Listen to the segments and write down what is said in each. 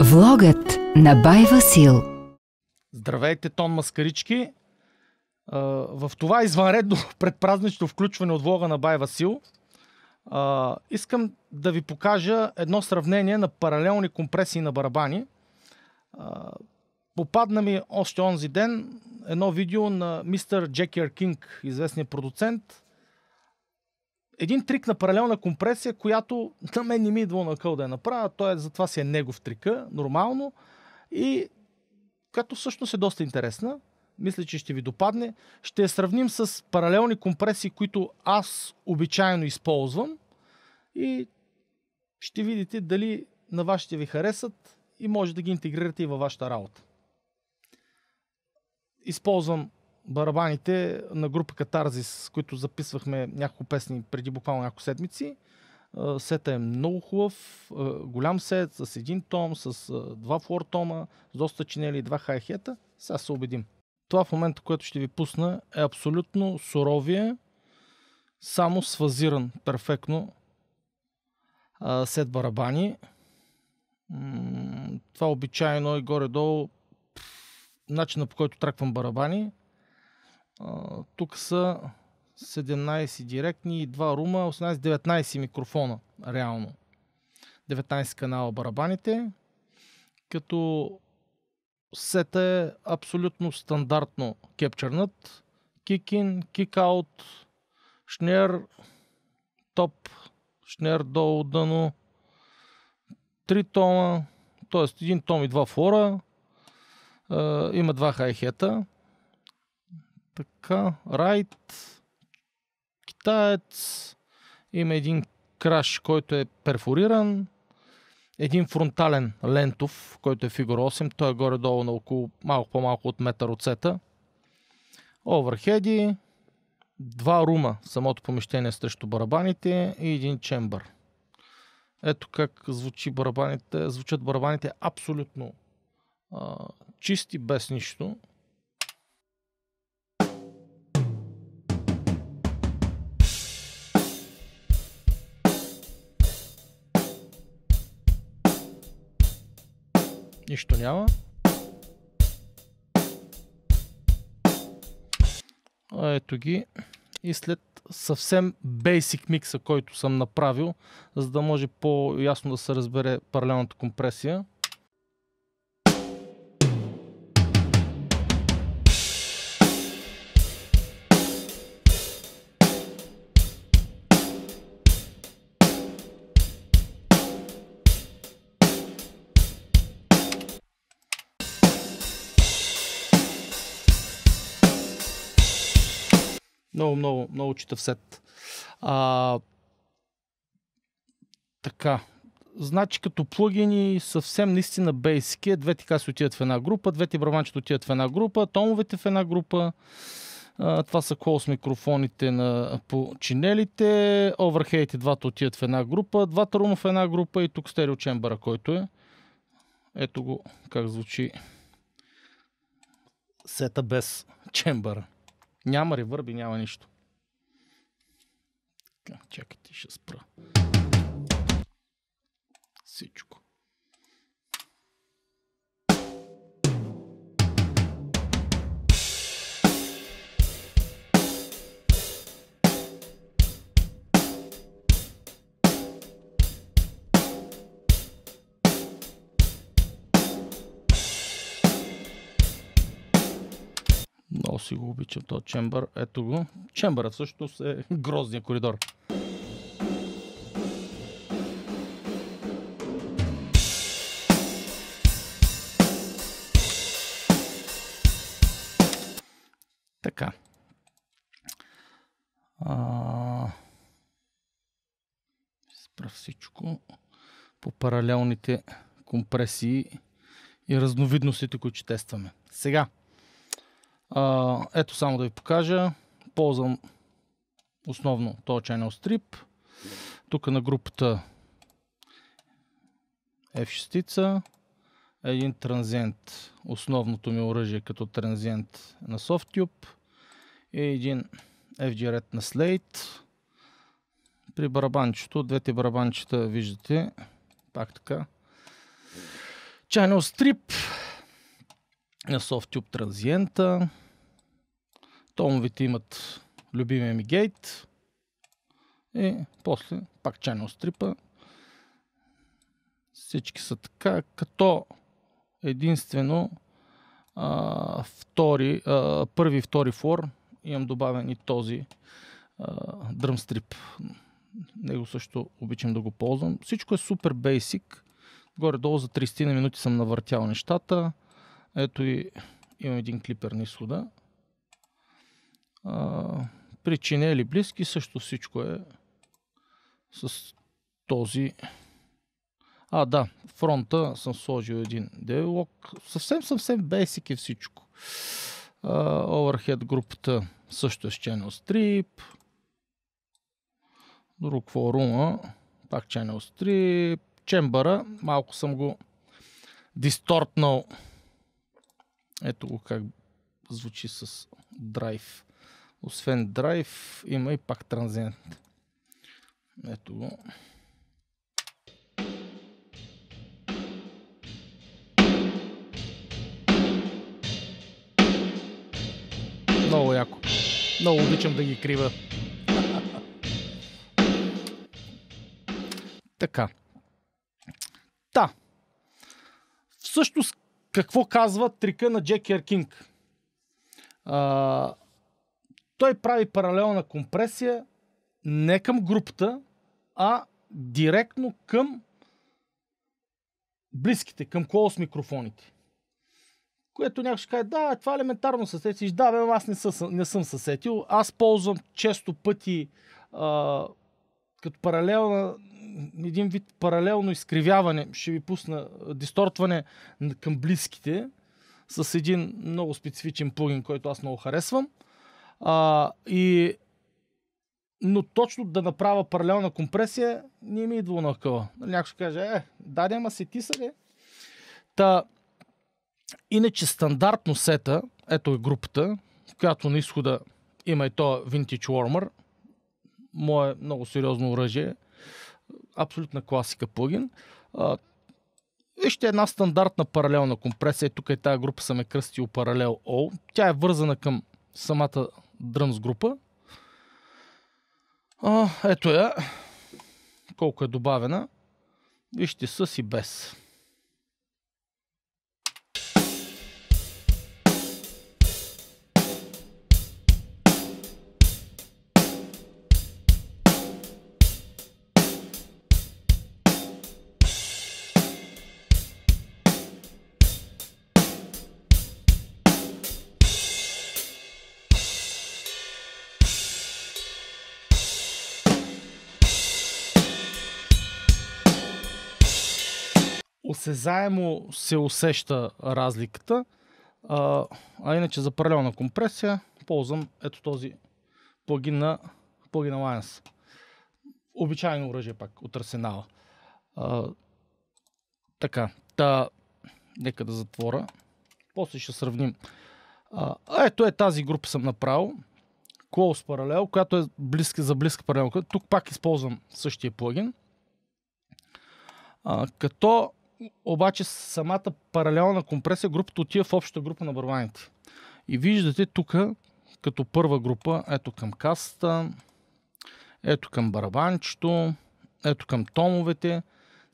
Влогът на Бай Васил. Здравейте, тон маскарички! В това извънредно предпразнично включване от влога на Бай Васил искам да ви покажа едно сравнение на паралелни компресии на барабани. Попадна ми още онзи ден едно видео на мистер Джеки Кинг, известният продуцент. Един трик на паралелна компресия, която на мен не ми идва на къл да я направя. Той затова си е негов трика, нормално. И която всъщност е доста интересна. Мисля, че ще ви допадне. Ще я сравним с паралелни компресии, които аз обичайно използвам. И ще видите дали на вас ще ви харесат и може да ги интегрирате и във вашата работа. Използвам барабаните на група Катарзис, с които записвахме няколко песни преди буквално няколко седмици. Сета е много хубав, голям сет, с един том, с два флор тома, с доста чинели и два хай-хета. Сега се убедим. Това в момента, което ще ви пусна, е абсолютно суровия, само сфазиран перфектно сет барабани. Това обичайно е горе-долу начина, по който траквам барабани. Тук са 17 директни и 2 рума, 18-19 микрофона, реално. 19 канала барабаните, като сета е абсолютно стандартно кепчърнат. Кик-ин, кик-аут, шнер, топ, шнер долу, дъно, 3 тома, т.е. 1 том и 2 флора, има 2 хай-хета. Така, райт, китаец, има един краш, който е перфориран, един фронтален лентов, който е фигура 8, той е горе-долу на около малко по-малко от метър от сета. Оверхеди, 2 рума в самото помещение срещу барабаните и един чембър. Ето как звучат барабаните абсолютно чисти, без нищо. Нищо няма. Ето ги. И след съвсем бейсик микса, който съм направил, за да може по-ясно да се разбере паралелната компресия. Много читав сет. Така. Значи като плugини съвсем наистина бейсики е. Двете каси отиват в една група, двете барабанчета отиват в една група, томовете в една група. Това са клоус микрофоните по чинелите, оверхейте двата отиват в една група, двата рума в една група и тук стерео чембъра, който е. Ето го как звучи сета без чембъра. Няма ревърби, няма нищо. Така, чакайте, ще спра. Всичко. Много си го обичам този чембър. Ето го. Чембърът всъщност е грозния коридор. Така. Спра всичко по паралелните компресии и разновидностите, които ще тестваме. Сега. Ето само да ви покажа. Ползвам основно този Channel Strip. Тук на групата F6, един транзиент, основното ми оръжие като транзиент на Softtube, и един FG Red на Slate. При барабанчето, двете барабанчета виждате, пак така. Channel Strip на Softtube транзиента. Томовете имат любимия ми гейт. И после пак Channel Strip-а. Всички са така, като единствено първи и втори флор имам добавен и този Drum Strip. Него също обичам да го ползвам. Всичко е супер бейсик. Горе-долу за 30 на минути съм навъртял нещата. Ето и имам един клипер на изхода. Причинели близки също всичко е с този. Да, фронта съм сложил един девелок. Съвсем бейсик е всичко. Overhead групата също е с Channel Strip. Друг форума, пак Channel Strip. Чембъра, малко съм го дистортнал. Ето го как звучи с драйв. Освен драйв, има и пак транзент. Ето го. Много яко. Много обичам да ги крива. Така. Всъщност, какво казва трика на Джекер Кинг? Той прави паралелна компресия не към групата, а директно към близките, към close микрофоните. Което някой ще каже, да, това елементарно се сетиш. Да, бе, аз не съм се сетил. Аз ползвам често пъти като паралелна, един вид паралелно изкривяване, ще ви пусна дистортване към близките с един много специфичен плugin, който аз много харесвам. Но точно да направя паралелна компресия не ми идва на акъла. Някой ще каже, даде, ама сети се, бе. Иначе стандартно сета, ето е групата, в която на изхода има и то Vintage Warmer. Мое много сериозно оръжие. Абсолютна класика плагин. Вижте една стандартна паралелна компресия. Тук и тази група съм е кръстил паралел O. Тя е вързана към самата Drums група. Ето я. Колко е добавена. Вижте с и без. Осезаемо се усеща разликата, иначе за паралелна компресия ползвам ето този плагин на Alliance. Обичайно оръжие пак от арсенала. Така, нека да затворя. После ще сравним. Ето тази група съм направил. Close паралел, която е за близка паралел. Тук пак използвам същия плагин. Като обаче самата паралелна компресия, групата отива в общата група на барабаните. И виждате тук, като първа група, ето към каста, ето към барабанчето, ето към томовете,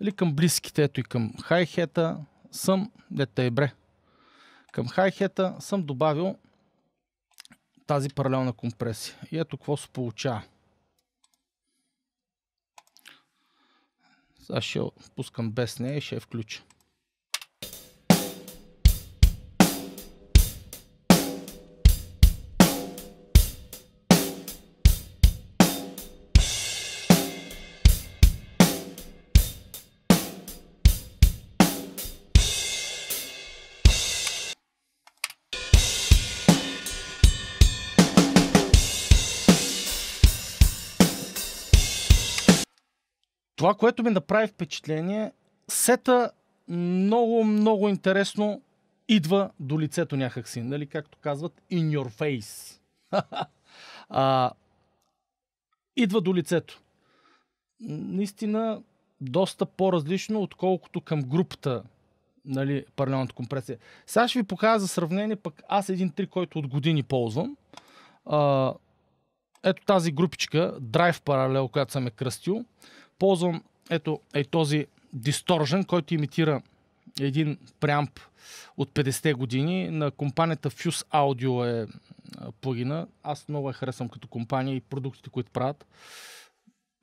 или към близките, ето и към хай-хета, към хай-хета съм добавил тази паралелна компресия. И ето какво се получава. Сега ще пускам без нея и ще я включа. Това, което ми направи впечатление, сета много интересно идва до лицето някакси, нали, както казват, in your face. Идва до лицето. Наистина доста по-различно, отколкото към групата, нали, паралелната компресия. Сега ще ви покажа за сравнение, пък аз един трик, който от години ползвам. Ето тази групичка, Drive паралел, която съм кръстил. Ползвам ето този Distortion, който имитира един преамп от 50-те години. На компанията Fuse Audio е плагина. Аз много я харесвам като компания и продуктите, които правят.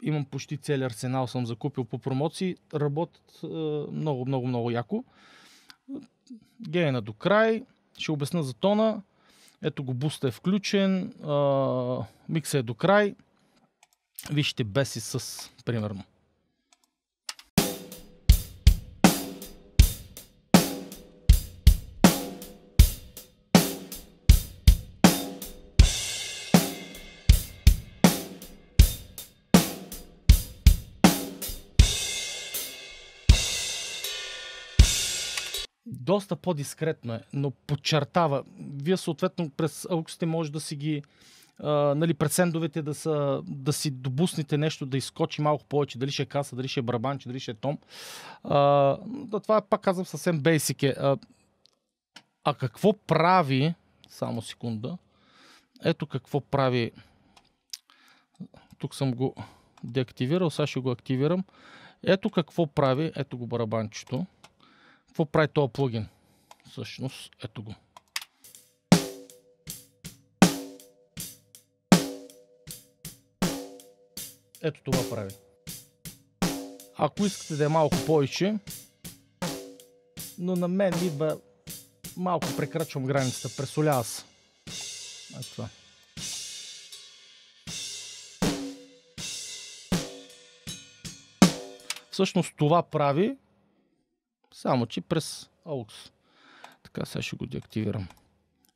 Имам почти цели арсенал, съм закупил по промоции. Работят много яко. Гейна до край. Ще обясна за тона. Ето го, буста е включен. Микса е до край. Вижте беси с, примерно. Доста по-дискретно е, но подчертава. Вие съответно през ауксите може да си ги нали, пред сендовете да си добуснете нещо, да изскочи малко повече, дали ще е каса, дали ще е барабанче, дали ще е том. Това пак казвам съвсем бейсик е. А какво прави, само секунда, ето какво прави, тук съм го деактивирал, сега ще го активирам. Ето какво прави, ето го барабанчето. Какво прави този плагин? Всъщност, ето го. Ето това прави. Ако искате да е малко повече, но на мен идва малко прекрачвам границата, пресолява се. Ето това. Всъщност това прави, само че през AUX. Така, сега ще го деактивирам.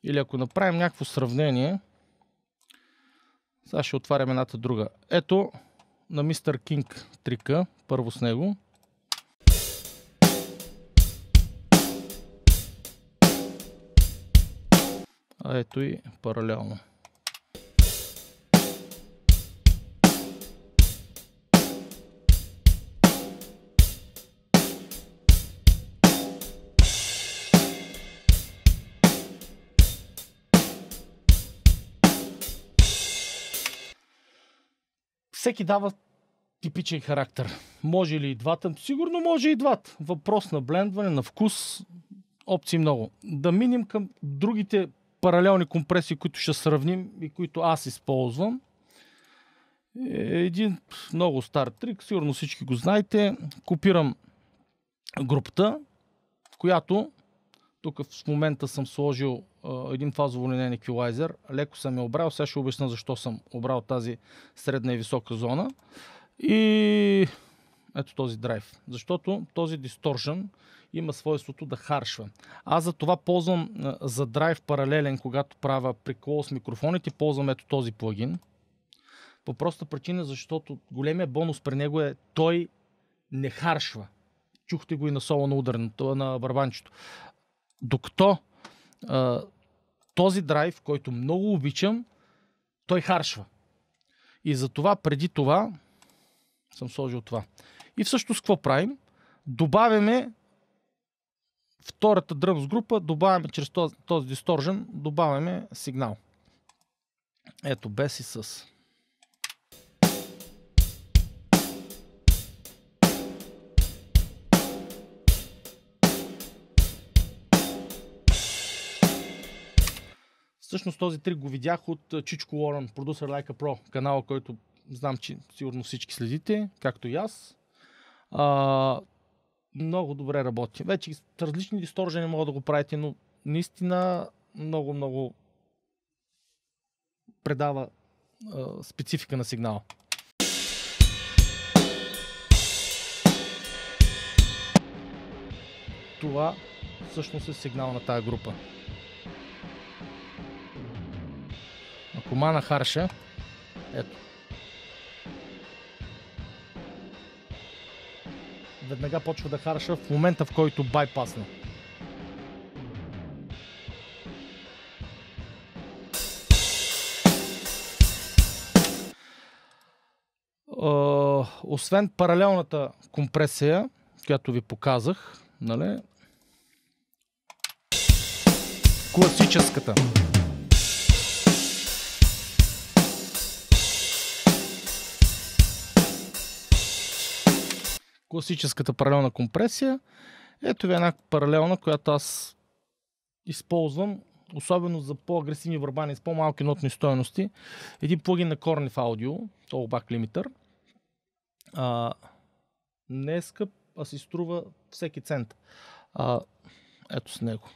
Или ако направим някакво сравнение, сега ще отварям едната друга. Ето на Mr. King трика, първо с него. А ето и паралелно. Всеки дава типичен характер. Може ли и двата? Сигурно може и двата. Въпрос на блендване, на вкус, опции много. Да минем към другите паралелни компресии, които ще сравним и които аз използвам. Един много стар трик, сигурно всички го знаете. Копирам групата, в която тук в момента съм сложил един фазово линейен еквилайзер. Леко съм я обрал. Сега ще обясня защо съм обрал тази средна и висока зона. И ето този драйв. Защото този Distortion има свойството да харшва. Аз за това ползвам за драйв паралелен, когато правя при close микрофоните, ползвам ето този плагин. По проста причина, защото големия бонус при него е той не харшва. Чухте го и на соло на ударното, на барабанчето. Докато този драйв, който много обичам, той харшва. И затова преди това съм сложил това. И всъщност какво правим? Добавяме втората дръмс група, добавяме чрез този Distortion, добавяме сигнал. Ето без и с. Всъщност този трик го видях от Чичко Уорън, Producer Like a Pro, канала, който знам, че сигурно всички следите, както и аз. Много добре работи. Вече с различни дисторжени могат да го правите, но наистина много предава специфика на сигнала. Това всъщност е сигнал на тая група. Ако мана харша, ето. Веднага почва да харша в момента, в който байпасне. Освен паралелната компресия, която ви показах, нали? Класическата. Класическата паралелна компресия. Ето ви една паралелна, която аз използвам, особено за по-агресивни върбани с по-малки нотни стойности. Един плагин на Cornif Audio, Tollback Limiter. Не е скъп, а си струва всеки цент. Ето с него.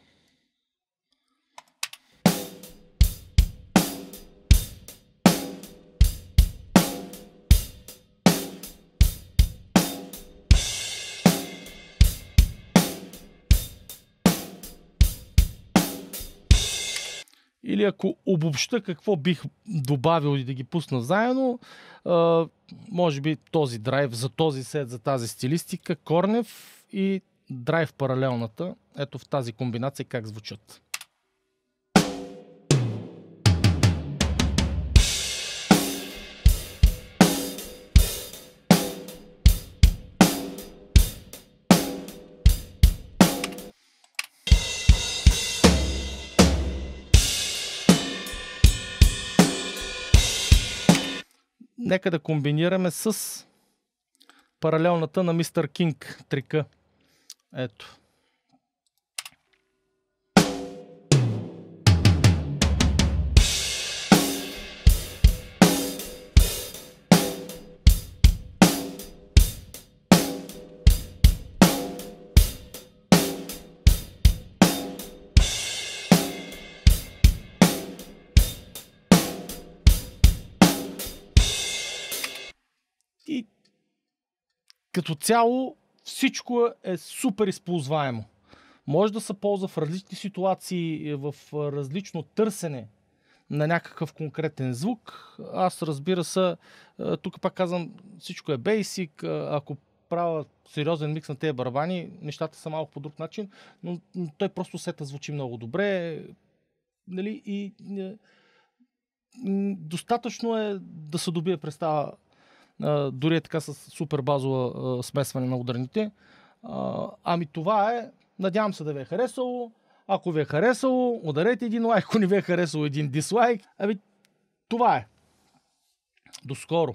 Или ако обобща какво бих добавил и да ги пусна заедно, може би този драйв за този сет, за тази стилистика, Cornif и драйв паралелната. Ето в тази комбинация как звучат. Нека да комбинираме с паралелната на Mr. King трика. Ето. И като цяло всичко е супер използваемо. Може да се ползва в различни ситуации, в различно търсене на някакъв конкретен звук. Аз, разбира се, тук пак казвам, всичко е basic. Ако правя сериозен микс на тези барабани, нещата са малко по друг начин, но той просто сета звучи много добре. Нали? И достатъчно е да се добие представа, дори е така с супер базова смесване на ударните. Ами това е. Надявам се да ви е харесало. Ако ви е харесало, ударете един лайк. Ако не ви е харесало, един дислайк. Ами това е. До скоро!